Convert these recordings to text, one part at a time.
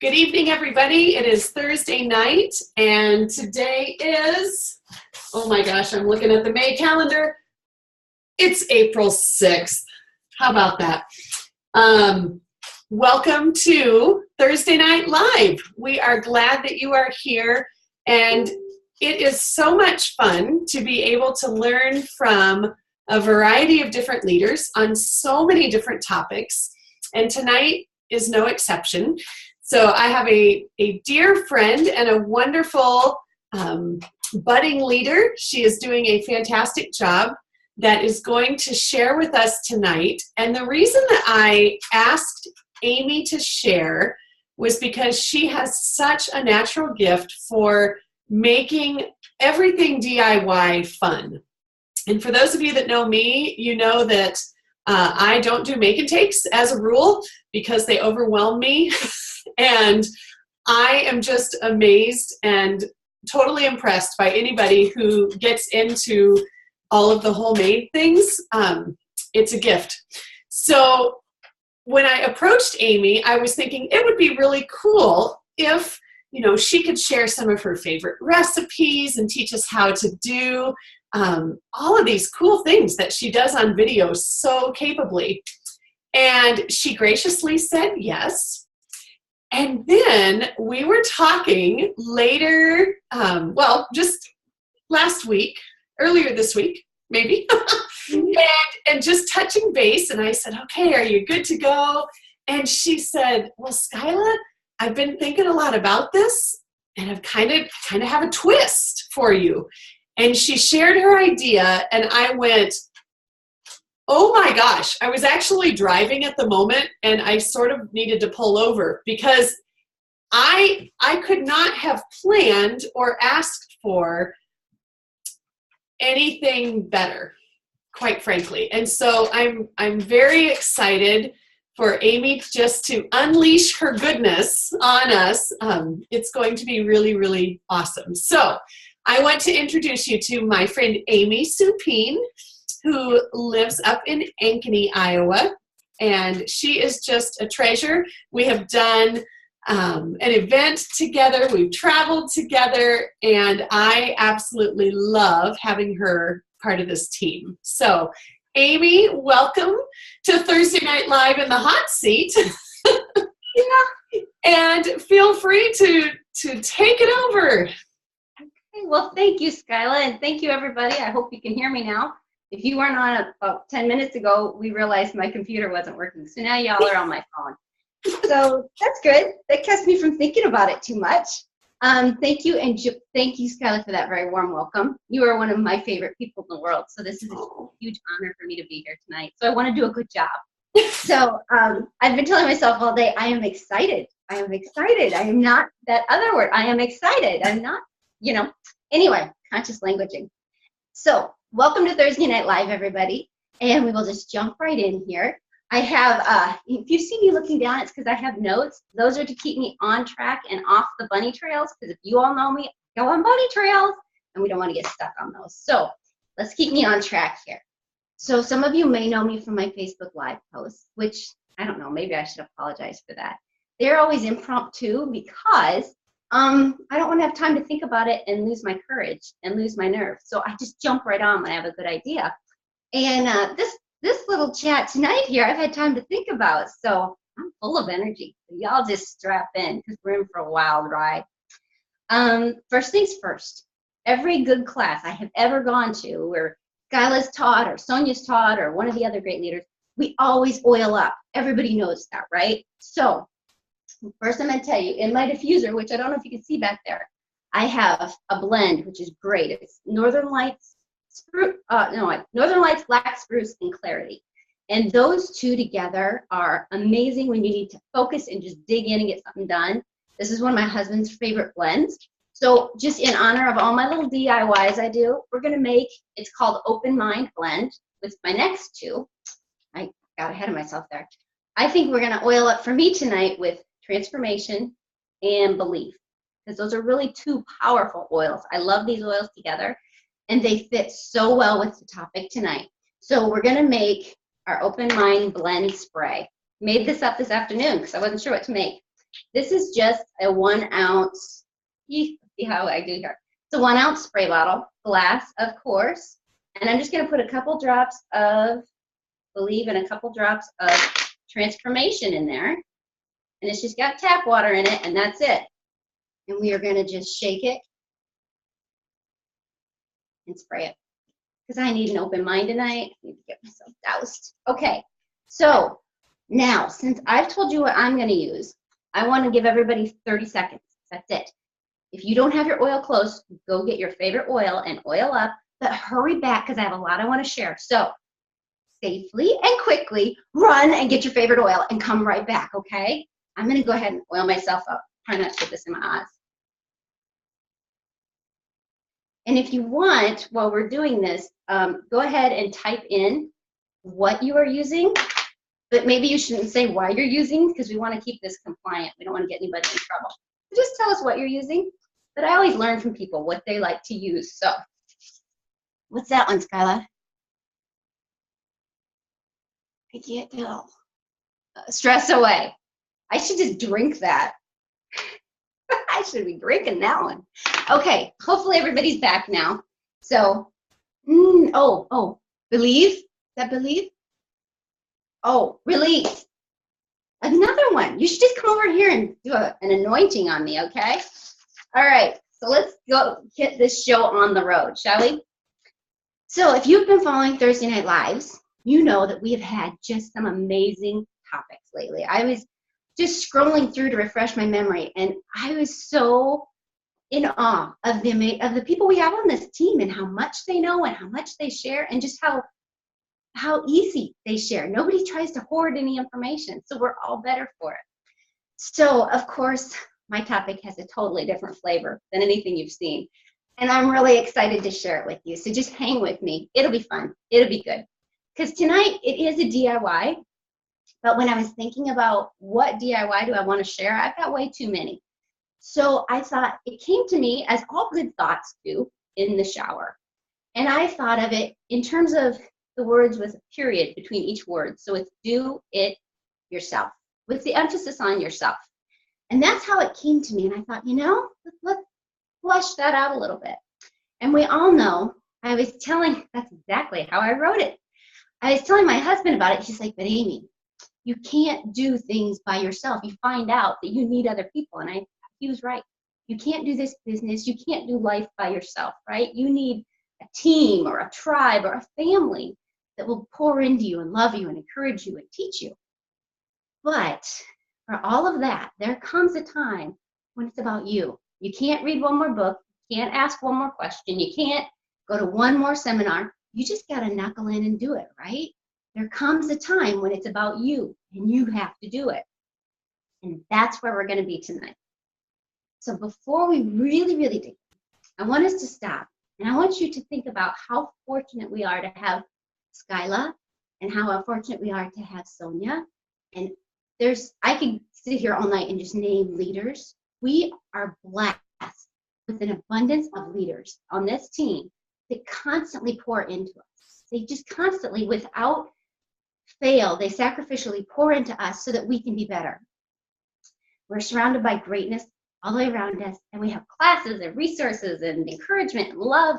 Good evening, everybody. It is Thursday night, and today is, oh my gosh, I'm looking at the May calendar. It's April 6th. How about that? Welcome to Thursday Night Live. We are glad that you are here, and it is so much fun to be able to learn from a variety of different leaders on so many different topics, and tonight is no exception. So I have a dear friend and a wonderful budding leader. She is doing a fantastic job that is going to share with us tonight. And the reason that I asked Amy to share was because she has such a natural gift for making everything DIY fun. And for those of you that know me, you know that I don't do make and takes as a rule because they overwhelm me. And I am just amazed and totally impressed by anybody who gets into all of the homemade things. It's a gift. So when I approached Amy, I was thinking it would be really cool if, she could share some of her favorite recipes and teach us how to do all of these cool things that she does on video so capably. And she graciously said yes. And then we were talking later, just last week, earlier this week, maybe, and just touching base. And I said, okay, are you good to go? And she said, well, Skyla, I've been thinking a lot about this, and I've kind of have a twist for you. And she shared her idea, and I went, oh my gosh, I was actually driving at the moment, and I sort of needed to pull over because I could not have planned or asked for anything better, quite frankly. And so I'm very excited for Amy just to unleash her goodness on us. It's going to be really, really awesome. So I want to introduce you to my friend Amy Soupene, who lives up in Ankeny, Iowa, and she is just a treasure. We have done an event together, we've traveled together, and I absolutely love having her part of this team. So, Amy, welcome to Thursday Night Live in the hot seat. Yeah. And feel free to take it over. Okay, well, thank you, Skyla, and thank you, everybody. I hope you can hear me now. If you weren't on about 10 minutes ago, we realized my computer wasn't working. So now y'all are on my phone. So that's good. That kept me from thinking about it too much. Thank you, and thank you, Skyla, for that very warm welcome. You are one of my favorite people in the world, so this is a huge honor for me to be here tonight. So I want to do a good job. So I've been telling myself all day, I am excited. I am excited. I am not that other word. I am excited. I'm not, Anyway, conscious languaging. So welcome to Thursday Night Live, everybody, and we will just jump right in here. I have, if you see me looking down, it's because I have notes. Those are to keep me on track and off the bunny trails, because if you all know me, I go on bunny trails, and we don't want to get stuck on those. So let's keep me on track here. So some of you may know me from my Facebook Live posts, which, I don't know, maybe I should apologize for that. They're always impromptu because I don't want to have time to think about it and lose my courage and lose my nerve. So I just jump right on when I have a good idea. And this little chat tonight here, I've had time to think about. So I'm full of energy. So y'all just strap in because we're in for a wild ride. First things first, every good class I have ever gone to where Skyla's taught or Sonia's taught or one of the other great leaders, we always oil up. Everybody knows that, right? So first, I'm going to tell you, in my diffuser, which I don't know if you can see back there, I have a blend, which is great. It's Northern Lights, Northern Lights, Black Spruce, and Clarity. And those two together are amazing when you need to focus and just dig in and get something done. This is one of my husband's favorite blends. So just in honor of all my little DIYs I do, we're going to make, it's called Open Mind Blend with my next two. I got ahead of myself there. I think we're going to oil up for me tonight with Transformation and Belief, because those are really two powerful oils. I love these oils together, and they fit so well with the topic tonight. So we're going to make our Open Mind Blend Spray. Made this up this afternoon because I wasn't sure what to make. This is just a 1 ounce, see how I do here. It's a 1 ounce spray bottle, glass, of course. And I'm just going to put a couple drops of Believe and a couple drops of Transformation in there. And it's just got tap water in it, and that's it. And we are going to just shake it and spray it. Because I need an open mind tonight. I need to get myself doused. Okay, so now, since I've told you what I'm going to use, I want to give everybody 30 seconds. That's it. If you don't have your oil close, go get your favorite oil and oil up, but hurry back because I have a lot I want to share. So safely and quickly run and get your favorite oil and come right back, okay? I'm going to go ahead and oil myself up. Try not to get this in my eyes. And if you want, while we're doing this, go ahead and type in what you are using, but maybe you shouldn't say why you're using because we want to keep this compliant. We don't want to get anybody in trouble. So just tell us what you're using. But I always learn from people what they like to use. So what's that one, Skyla? I can't tell. Stress Away. I should just drink that. I should be drinking that one. Okay, hopefully everybody's back now. So, Believe. Is that Believe? Oh, Release. Another one. You should just come over here and do an anointing on me, okay? All right, so let's go get this show on the road, shall we? So if you've been following Thursday Night Lives, you know that we have had just some amazing topics lately. I was just scrolling through to refresh my memory, and I was so in awe of the people we have on this team and how much they know and how much they share and just how easy they share. Nobody tries to hoard any information, so we're all better for it. So, of course, my topic has a totally different flavor than anything you've seen, and I'm really excited to share it with you. So just hang with me. It'll be fun. It'll be good. Because tonight it is a DIY, but when I was thinking about what DIY do I want to share, I've got way too many. So I thought, it came to me, as all good thoughts do, in the shower. And I thought of it in terms of the words with a period between each word. So it's do it yourself, with the emphasis on yourself. And that's how it came to me. And I thought, let's flesh that out a little bit. And we all know, that's exactly how I wrote it. I was telling my husband about it. He's like, but Amy, you can't do things by yourself. You find out that you need other people. And he was right. You can't do this business. You can't do life by yourself, right? You need a team or a tribe or a family that will pour into you and love you and encourage you and teach you. But for all of that, there comes a time when it's about you. You can't read one more book. You can't ask one more question. You can't go to one more seminar. You just got to knuckle in and do it, right? There comes a time when it's about you and you have to do it. And that's where we're going to be tonight. So before we really, really dig in, I want us to stop. And I want you to think about how fortunate we are to have Skyla and how fortunate we are to have Sonia. And I could sit here all night and just name leaders. We are blessed with an abundance of leaders on this team that constantly pour into us. They just constantly, without fail, they sacrificially pour into us so that we can be better. We're surrounded by greatness all the way around us, and we have classes and resources and encouragement and love.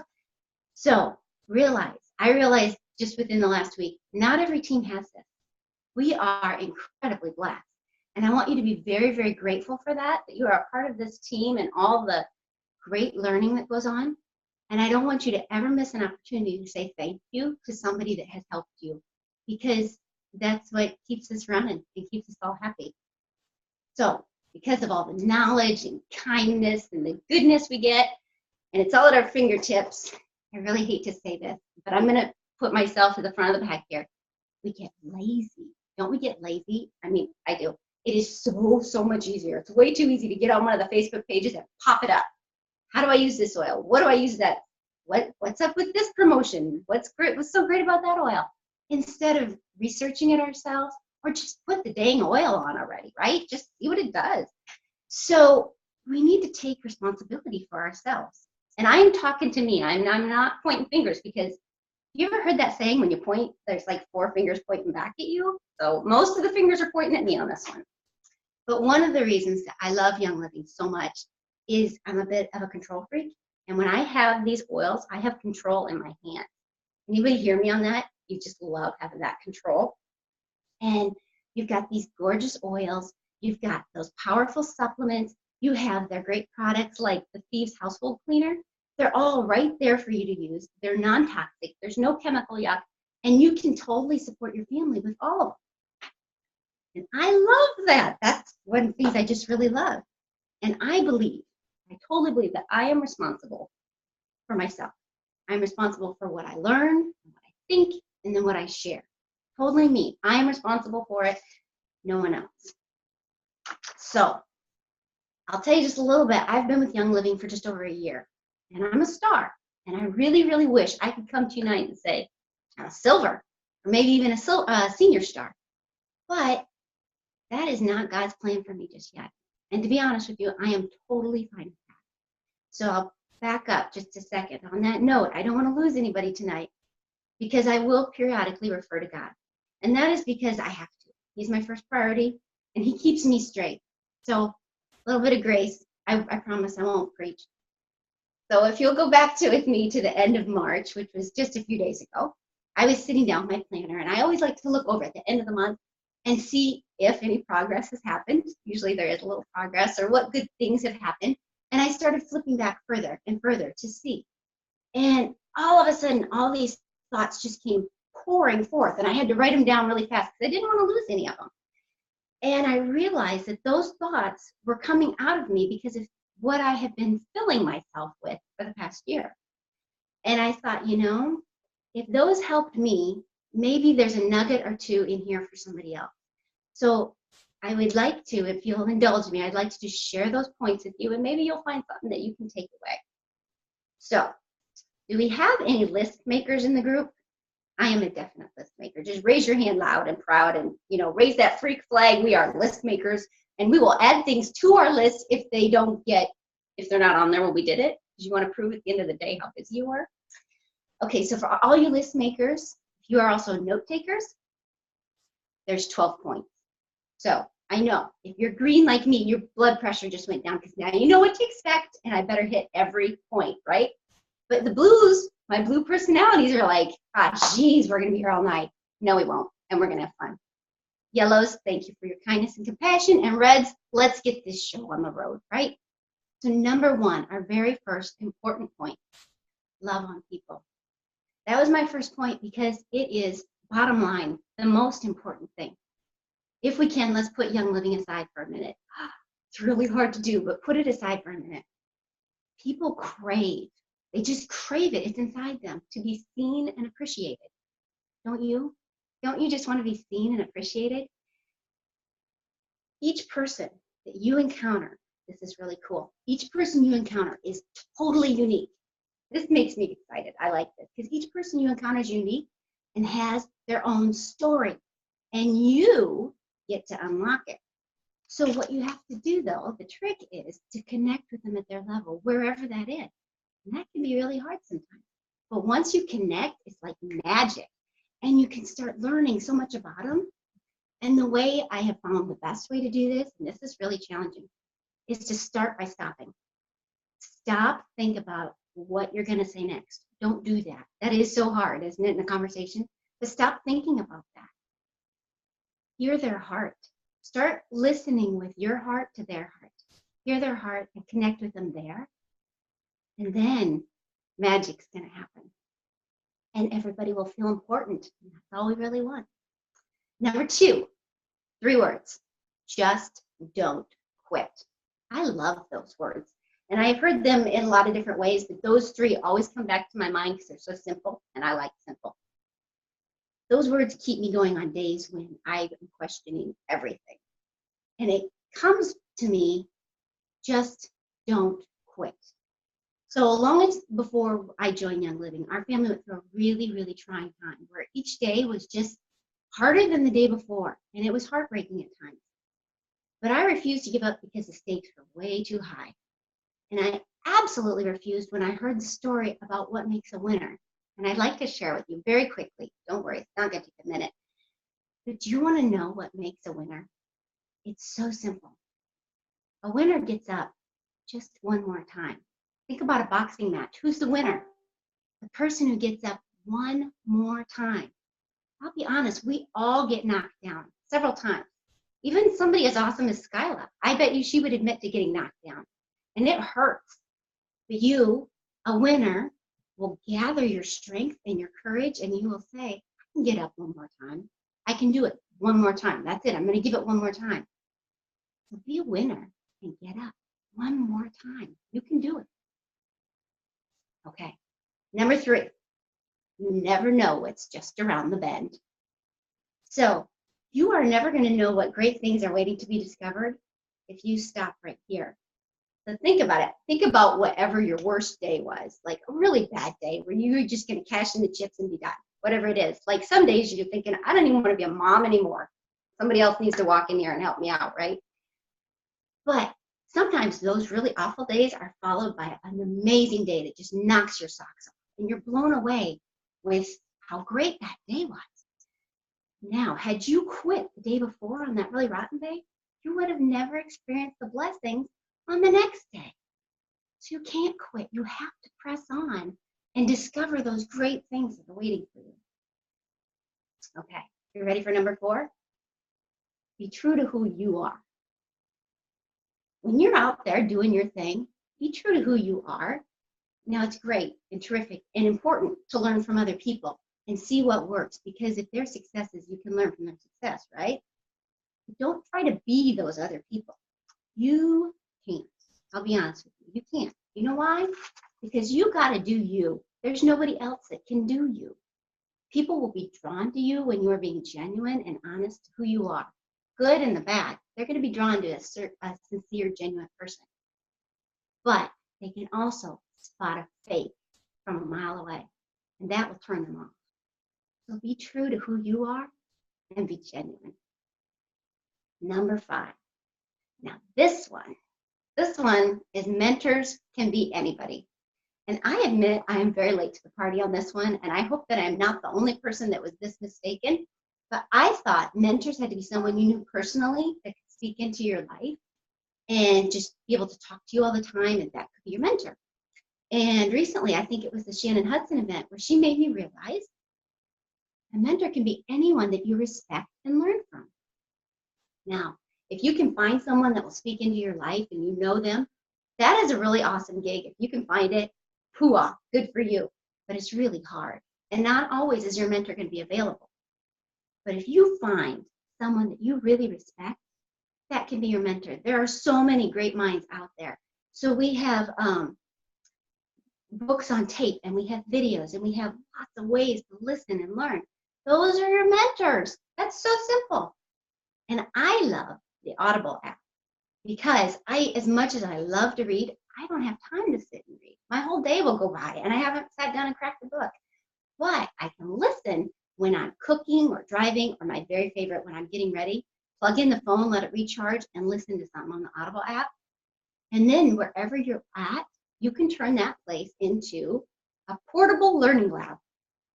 So I realized just within the last week, not every team has this. We are incredibly blessed. And I want you to be very, very grateful for that you are a part of this team and all the great learning that goes on. And I don't want you to ever miss an opportunity to say thank you to somebody that has helped you, because that's what keeps us running and keeps us all happy. So because of all the knowledge and kindness and the goodness we get, and it's all at our fingertips, I really hate to say this, but I'm going to put myself at the front of the pack here. We get lazy. Don't we get lazy? I mean, I do. It is so much easier. It's way too easy to get on one of the Facebook pages and pop it up. How do I use this oil? What do I use that? What's up with this promotion? What's so great about that oil? Instead of researching it ourselves, or just put the dang oil on already, right? Just see what it does. So we need to take responsibility for ourselves. And I'm talking to me. I'm not pointing fingers, because you ever heard that saying, when you point, there's like 4 fingers pointing back at you? So most of the fingers are pointing at me on this one. But one of the reasons that I love Young Living so much is I'm a bit of a control freak. And when I have these oils, I have control in my hand. Anybody hear me on that? You just love having that control. And you've got these gorgeous oils. You've got those powerful supplements. You have their great products like the Thieves Household Cleaner. They're all right there for you to use. They're non-toxic. There's no chemical yuck. And you can totally support your family with all of them. And I love that. That's one of the things I just really love. And I totally believe that I am responsible for myself. I'm responsible for what I learn, what I think, and then what I share. Totally me. I am responsible for it, no one else. So I'll tell you just a little bit. I've been with Young Living for just over a year, and I'm a star. And I really, really wish I could come to you tonight and say, I'm a silver, or maybe even a senior star. But that is not God's plan for me just yet. And to be honest with you, I am totally fine with that. So I'll back up just a second. On that note, I don't want to lose anybody tonight because I will periodically refer to God. And that is because I have to. He's my first priority, and he keeps me straight. So a little bit of grace. I promise I won't preach. So if you'll go back with me to the end of March, which was just a few days ago, I was sitting down with my planner, and I always like to look over at the end of the month and see if any progress has happened. Usually there is a little progress or what good things have happened. And I started flipping back further and further to see. And all of a sudden, all these thoughts just came pouring forth, and I had to write them down really fast because I didn't want to lose any of them. And I realized that those thoughts were coming out of me because of what I had been filling myself with for the past year. And I thought, if those helped me, maybe there's a nugget or two in here for somebody else. So I would like to, if you'll indulge me, I'd like to just share those points with you, and maybe you'll find something that you can take away. So, do we have any list makers in the group? I am a definite list maker. Just raise your hand loud and proud and, raise that freak flag. We are list makers, and we will add things to our list if they're not on there when we did it, because you want to prove at the end of the day how busy you are. Okay, so for all you list makers, if you are also note takers, there's 12 points. So I know if you're green like me, your blood pressure just went down because now you know what to expect, and I better hit every point, right? But the blues, my blue personalities are like, geez, we're going to be here all night. No, we won't, and we're going to have fun. Yellows, thank you for your kindness and compassion. And reds, let's get this show on the road, right? So number one, our very first important point, love on people. That was my first point because it is, bottom line, the most important thing. If we can, let's put Young Living aside for a minute. It's really hard to do, but put it aside for a minute. People crave. They just crave it. It's inside them to be seen and appreciated. Don't you? Don't you just want to be seen and appreciated? Each person that you encounter, this is really cool. Each person you encounter is totally unique. This makes me excited. I like this because each person you encounter is unique and has their own story, and you get to unlock it. So what you have to do, though, the trick is to connect with them at their level, wherever that is. And that can be really hard sometimes. But once you connect, it's like magic. And you can start learning so much about them. And the way I have found the best way to do this, and this is really challenging, is to start by stopping. Stop, think about what you're going to say next. Don't do that. That is so hard, isn't it, in a conversation? But stop thinking about that. Hear their heart. Start listening with your heart to their heart. Hear their heart and connect with them there. And then magic's going to happen. And everybody will feel important. And that's all we really want. Number two, 3 words. Just don't quit. I love those words. And I've heard them in a lot of different ways, but those 3 always come back to my mind because they're so simple, and I like simple. Those words keep me going on days when I am questioning everything. And it comes to me, just don't quit. So long as before I joined Young Living, our family went through a really, really trying time where each day was just harder than the day before, and it was heartbreaking at times. But I refused to give up because the stakes were way too high. And I absolutely refused when I heard the story about what makes a winner. And I'd like to share with you very quickly. Don't worry, it's not going to take a minute. But do you want to know what makes a winner? It's so simple. A winner gets up just one more time. Think about a boxing match. Who's the winner? The person who gets up one more time. I'll be honest, we all get knocked down several times. Even somebody as awesome as Skyla, I bet you she would admit to getting knocked down. And it hurts. But you, a winner, will gather your strength and your courage, and you will say, I can get up one more time. I can do it one more time. That's it. I'm going to give it one more time. So be a winner and get up one more time. You can do it. Okay. Number 3, you never know what's just around the bend. So you are never going to know what great things are waiting to be discovered if you stop right here. So think about it. Think about whatever your worst day was, like a really bad day where you were just going to cash in the chips and be done, whatever it is. Like some days you're thinking, I don't even want to be a mom anymore. Somebody else needs to walk in here and help me out, right? But sometimes those really awful days are followed by an amazing day that just knocks your socks off, and you're blown away with how great that day was. Now, had you quit the day before on that really rotten day, you would have never experienced the blessings on the next day. So you can't quit. You have to press on and discover those great things that are waiting for you. Okay, you ready for number 4? Be true to who you are. When you're out there doing your thing, be true to who you are. Now, it's great and terrific and important to learn from other people and see what works, because if their successes, you can learn from their success, right? But don't try to be those other people. You can't. I'll be honest with you. You can't. You know why? Because you got to do you. There's nobody else that can do you. People will be drawn to you when you are being genuine and honest to who you are, good and the bad. They're going to be drawn to a sincere, genuine person. But they can also spot a fake from a mile away, and that will turn them off. So be true to who you are and be genuine. Number 5. Now this one is mentors can be anybody. And I admit I am very late to the party on this one, and I hope that I'm not the only person that was this mistaken. But I thought mentors had to be someone you knew personally that could speak into your life and just be able to talk to you all the time, and that could be your mentor. And recently, I think it was the Shannon Hudson event where she made me realize a mentor can be anyone that you respect and learn from. Now, if you can find someone that will speak into your life and you know them, that is a really awesome gig. If you can find it, hooah, good for you. But it's really hard. And not always is your mentor going to be available. But if you find someone that you really respect, that can be your mentor. There are so many great minds out there. So we have books on tape, and we have videos, and we have lots of ways to listen and learn. Those are your mentors. That's so simple. And I love the Audible app because as much as I love to read, I don't have time to sit and read. My whole day will go by and I haven't sat down and cracked a book. But I can listen when I'm cooking or driving, or my very favorite, when I'm getting ready, plug in the phone, let it recharge, and listen to something on the Audible app. And then wherever you're at, you can turn that place into a portable learning lab.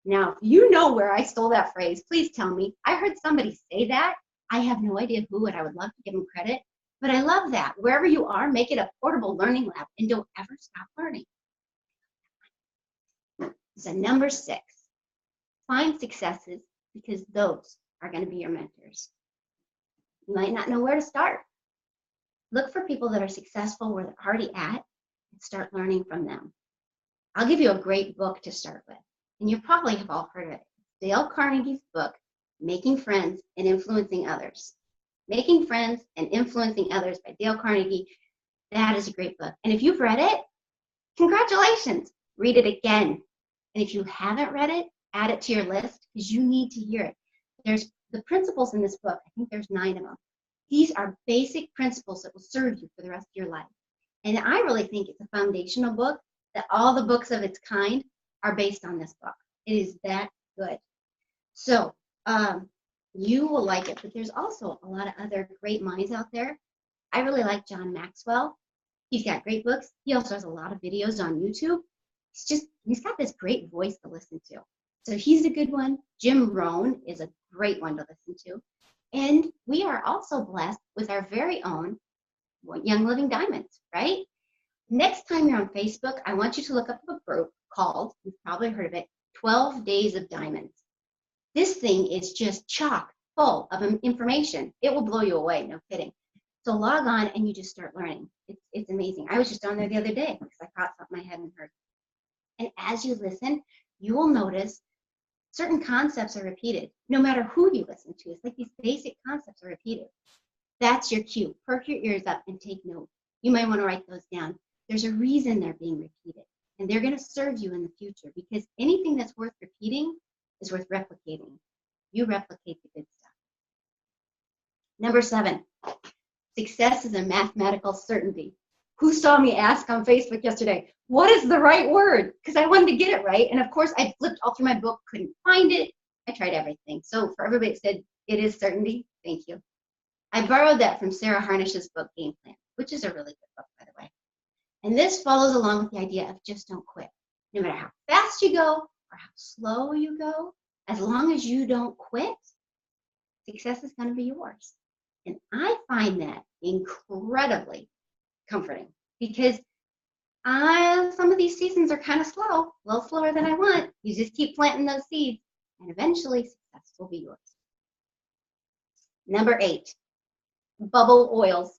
Now, if you know where I stole that phrase, please tell me. I heard somebody say that. I have no idea who, and I would love to give them credit. But I love that. Wherever you are, make it a portable learning lab, and don't ever stop learning. So number 6, find successes, because those are going to be your mentors. You might not know where to start. Look for people that are successful where they're already at and start learning from them. I'll give you a great book to start with, and you probably have all heard of it. Dale Carnegie's book, Making Friends and Influencing Others. Making Friends and Influencing Others by Dale Carnegie. That is a great book. And if you've read it, congratulations. Read it again. And if you haven't read it, add it to your list, because you need to hear it. There's the principles in this book. I think there's 9 of them. These are basic principles that will serve you for the rest of your life. And I really think it's a foundational book, that all the books of its kind are based on this book. It is that good. So you will like it, but there's also a lot of other great minds out there. I really like John Maxwell. He's got great books. He also has a lot of videos on YouTube. He's got this great voice to listen to. So he's a good one. Jim Rohn is a great one to listen to. And we are also blessed with our very own Young Living Diamonds, right? Next time you're on Facebook, I want you to look up a group called, you've probably heard of it, 12 Days of Diamonds. This thing is just chock full of information. It will blow you away, no kidding. So log on and you just start learning. It's amazing. I was just on there the other day because I caught something I hadn't heard. And as you listen, you will notice certain concepts are repeated. No matter who you listen to, it's like these basic concepts are repeated. That's your cue. Perk your ears up and take note. You might want to write those down. There's a reason they're being repeated, and they're going to serve you in the future, because anything that's worth repeating is worth replicating. You replicate the good stuff. Number 7, success is a mathematical certainty. Who saw me ask on Facebook yesterday, what is the right word? Because I wanted to get it right. And of course, I flipped all through my book, couldn't find it. I tried everything. So for everybody that said it is certainty, thank you. I borrowed that from Sarah Harnish's book, Game Plan, which is a really good book, by the way. And this follows along with the idea of just don't quit. No matter how fast you go or how slow you go, as long as you don't quit, success is going to be yours. And I find that incredibly comforting, because some of these seasons are kind of slow, a little slower than I want. You just keep planting those seeds, and eventually success will be yours. Number 8, bubble oils.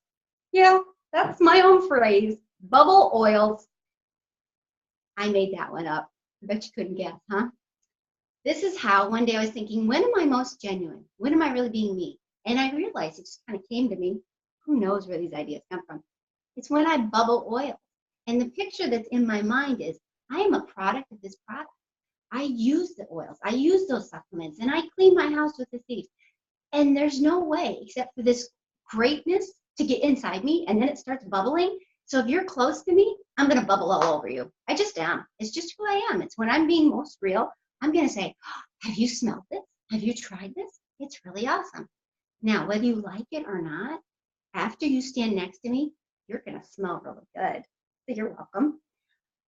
Yeah, that's my own phrase, bubble oils. I made that one up. I bet you couldn't guess, huh? This is how one day I was thinking, when am I most genuine? When am I really being me? And I realized, it just kind of came to me, who knows where these ideas come from? It's when I bubble oil. And the picture that's in my mind is, I am a product of this product. I use the oils, I use those supplements, and I clean my house with the seeds. And there's no way except for this greatness to get inside me, and then it starts bubbling. So if you're close to me, I'm going to bubble all over you. I just am. It's just who I am. It's when I'm being most real. I'm going to say, oh, have you smelled this? Have you tried this? It's really awesome. Now, whether you like it or not, after you stand next to me, you're going to smell really good. So you're welcome.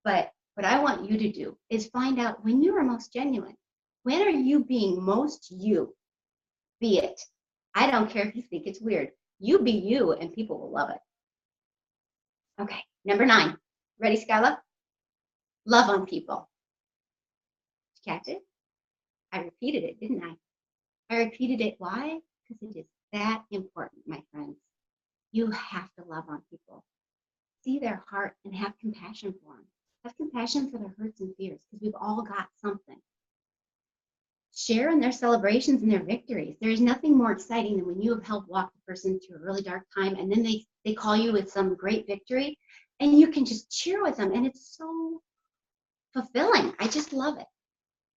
But what I want you to do is find out when you are most genuine. When are you being most you? Be it. I don't care if you think it's weird. You be you, and people will love it. Okay, number 9. Ready, Skyla? Love on people. Did you catch it? I repeated it, didn't I? I repeated it. Why? Because it is that important, my friends. You have to love on people. See their heart and have compassion for them. Have compassion for their hurts and fears, because we've all got something. Share in their celebrations and their victories. There is nothing more exciting than when you have helped walk the person through a really dark time, and then they call you with some great victory, and you can just cheer with them, and it's so fulfilling. I just love it.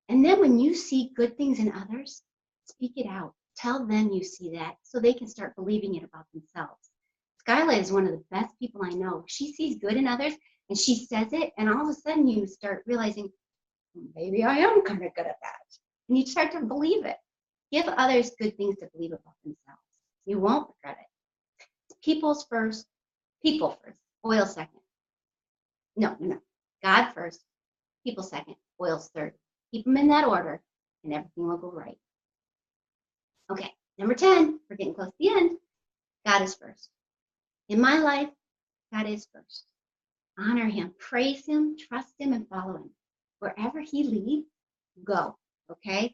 And then when you see good things in others, speak it out. Tell them you see that, so they can start believing it about themselves. Skyla is one of the best people I know. She sees good in others, and she says it, and all of a sudden you start realizing, maybe I am kind of good at that. And you start to believe it. Give others good things to believe about themselves. You won't regret it. People's first, people first, oil second. No. God first, people second, oils third. Keep them in that order, and everything will go right. Okay, number 10, we're getting close to the end. God is first. In my life, God is first. Honor him, praise him, trust him, and follow him. Wherever he leads, go. Okay?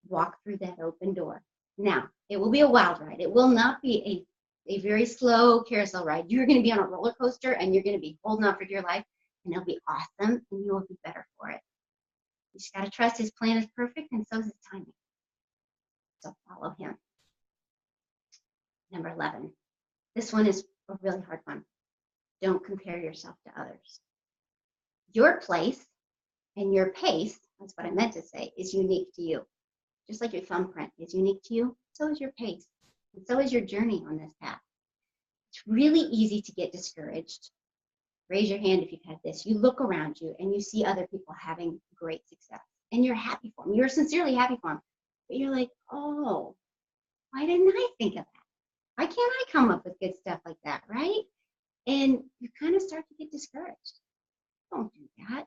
Walk through that open door. Now, it will be a wild ride. It will not be a very slow carousel ride. You're going to be on a roller coaster, and you're going to be holding on for dear life, and it'll be awesome, and you will be better for it. You just got to trust his plan is perfect, and so is his timing. So follow him. Number 11. This one is a really hard one. Don't compare yourself to others. Your place and your pace, that's what I meant to say, is unique to you. Just like your thumbprint is unique to you, so is your pace, and so is your journey on this path. It's really easy to get discouraged. Raise your hand if you've had this. You look around you and you see other people having great success, and you're happy for them. You're sincerely happy for them. But you're like, oh, why didn't I think of that? Why can't I come up with good stuff like that, right? And you kind of start to get discouraged. Don't do that.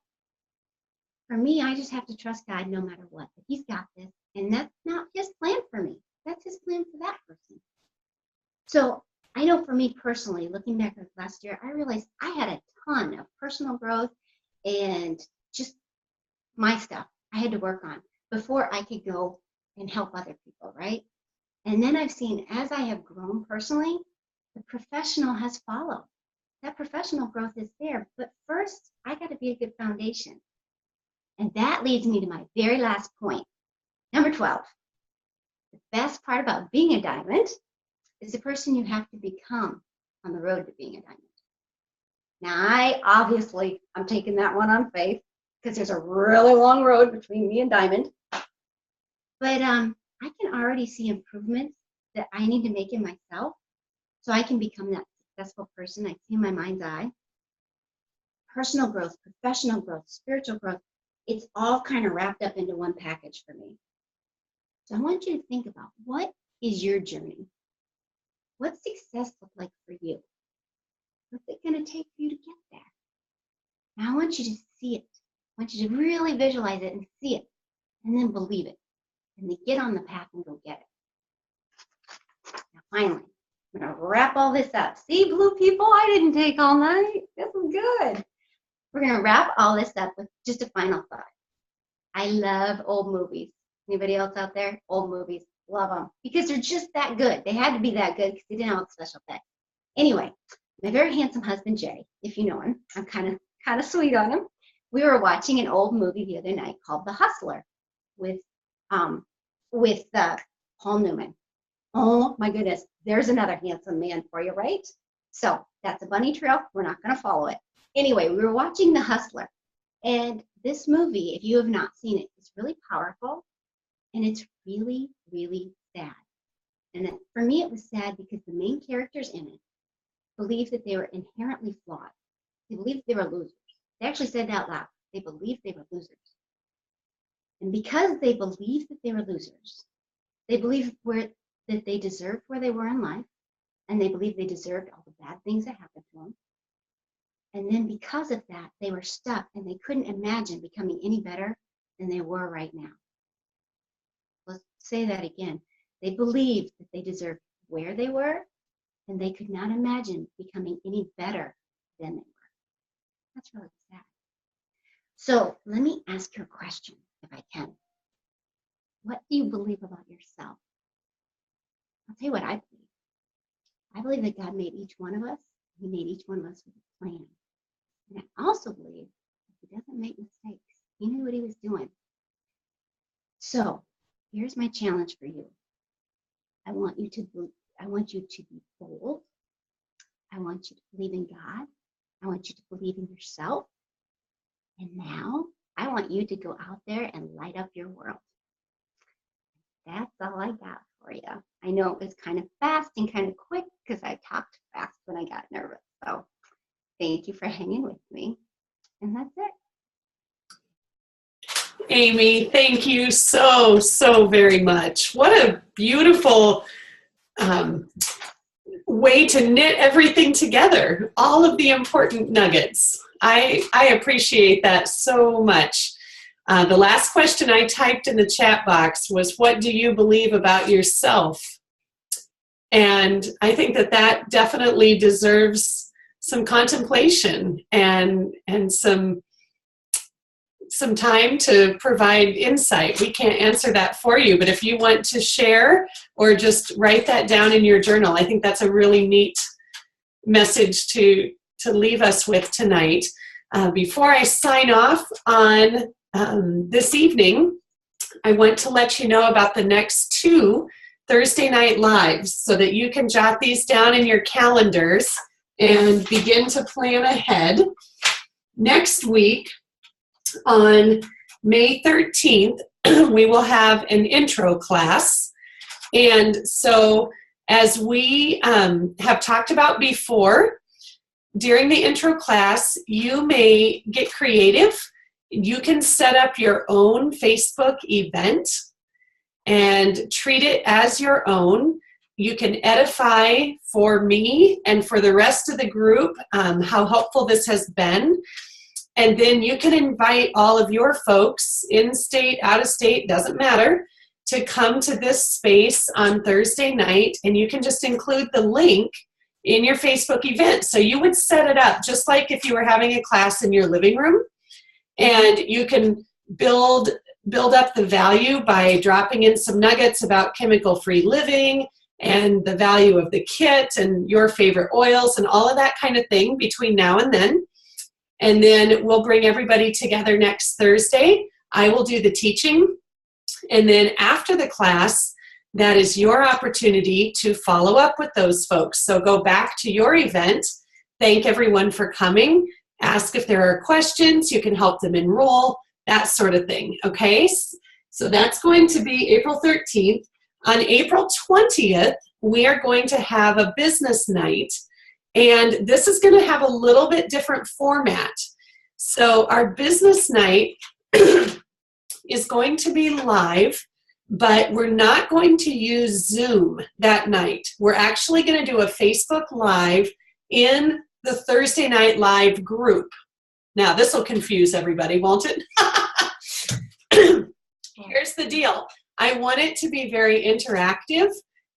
For me, I just have to trust God no matter what. But he's got this, and that's not his plan for me. That's his plan for that person. So I know for me personally, looking back at last year, I realized I had a ton of personal growth and just my stuff I had to work on before I could go and help other people, right? And then I've seen as I have grown personally, the professional has followed. That professional growth is there, but first I got to be a good foundation. And that leads me to my very last point. Number 12. The best part about being a diamond is the person you have to become on the road to being a diamond. Now, I'm taking that one on faith because there's a really long road between me and diamond. But I can already see improvements that I need to make in myself so I can become that successful person I see in my mind's eye. Personal growth, professional growth, spiritual growth, it's all kind of wrapped up into one package for me. So I want you to think about, what is your journey? What's success look like for you? What's it going to take for you to get there? Now I want you to see it. I want you to really visualize it and see it, and then believe it, and then get on the path and go get it. Now finally, I'm going to wrap all this up. See, blue people, I didn't take all night. This was good. We're going to wrap all this up with just a final thought. I love old movies. Anybody else out there? Old movies. Love them. Because they're just that good. They had to be that good because they didn't have all the special effects. Anyway, my very handsome husband, Jay, if you know him, I'm kind of sweet on him. We were watching an old movie the other night called The Hustler with Paul Newman. Oh my goodness, there's another handsome man for you, right? So that's a bunny trail. We're not going to follow it. Anyway, we were watching The Hustler. And this movie, if you have not seen it, it's really powerful. And it's really, really sad. And for me, it was sad because the main characters in it believed that they were inherently flawed. They believed they were losers. They actually said that out loud. They believed they were losers. And because they believed that they were losers, they believed that they deserved where they were in life, and they believed they deserved all the bad things that happened to them. And then because of that, they were stuck, and they couldn't imagine becoming any better than they were right now. Let's say that again. They believed that they deserved where they were, and they could not imagine becoming any better than they were. That's really sad. So let me ask you a question, if I can. What do you believe about yourself? I'll tell you what I believe. I believe that God made each one of us. He made each one of us with a plan. And I also believe that He doesn't make mistakes. He knew what He was doing. So here's my challenge for you. I want you to be bold. I want you to believe in God. I want you to believe in yourself. And now I want you to go out there and light up your world. That's all I got for you. I know it was kind of fast and kind of quick because I talked fast when I got nervous. So thank you for hanging with me. And that's it. Amy, thank you so, so very much. What a beautiful way to knit everything together, all of the important nuggets. I appreciate that so much. The last question I typed in the chat box was, what do you believe about yourself? And I think that definitely deserves some contemplation and some time to provide insight. We can't answer that for you, but if you want to share or just write that down in your journal, I think that's a really neat message to leave us with tonight. Before I sign off on this evening, I want to let you know about the next 2 Thursday night lives so that you can jot these down in your calendars and begin to plan ahead. Next week, on May 13th, we will have an intro class. And so as we have talked about before, during the intro class, you may get creative. You can set up your own Facebook event and treat it as your own. You can edify for me and for the rest of the group how helpful this has been. And then you can invite all of your folks, in-state, out-of-state, doesn't matter, to come to this space on Thursday night. And you can just include the link in your Facebook event. So you would set it up just like if you were having a class in your living room, and you can build up the value by dropping in some nuggets about chemical-free living and the value of the kit and your favorite oils and all of that kind of thing between now and then. And then we'll bring everybody together next Thursday. I will do the teaching. And then after the class, that is your opportunity to follow up with those folks. So go back to your event, thank everyone for coming, ask if there are questions, you can help them enroll, that sort of thing, okay? So that's going to be April 13th. On April 20th, we are going to have a business night, and this is going to have a little bit different format. So our business night is going to be live, but we're not going to use Zoom that night. We're actually going to do a Facebook Live in the Thursday Night Live group. Now, this will confuse everybody, won't it? Here's the deal. I want it to be very interactive,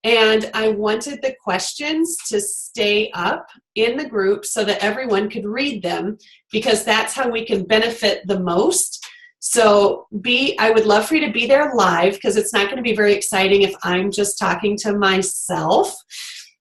and I wanted the questions to stay up in the group so that everyone could read them, because that's how we can benefit the most. So I would love for you to be there live, because it's not going to be very exciting if I'm just talking to myself.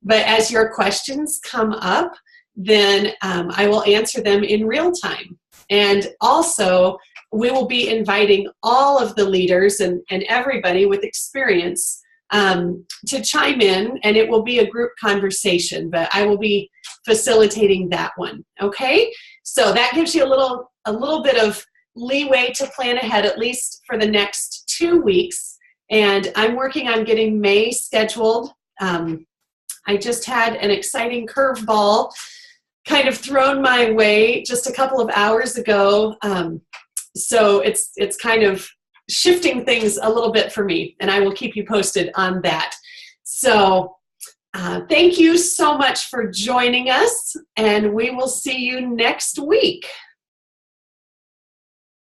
But as your questions come up, then I will answer them in real time. And also, we will be inviting all of the leaders and everybody with experience to chime in, and it will be a group conversation, but I will be facilitating that one, okay? So that gives you a little bit of leeway to plan ahead, at least for the next 2 weeks. And I'm working on getting May scheduled. I just had an exciting curveball kind of thrown my way just a couple of hours ago. So it's kind of shifting things a little bit for me, and I will keep you posted on that. So thank you so much for joining us, and we will see you next week.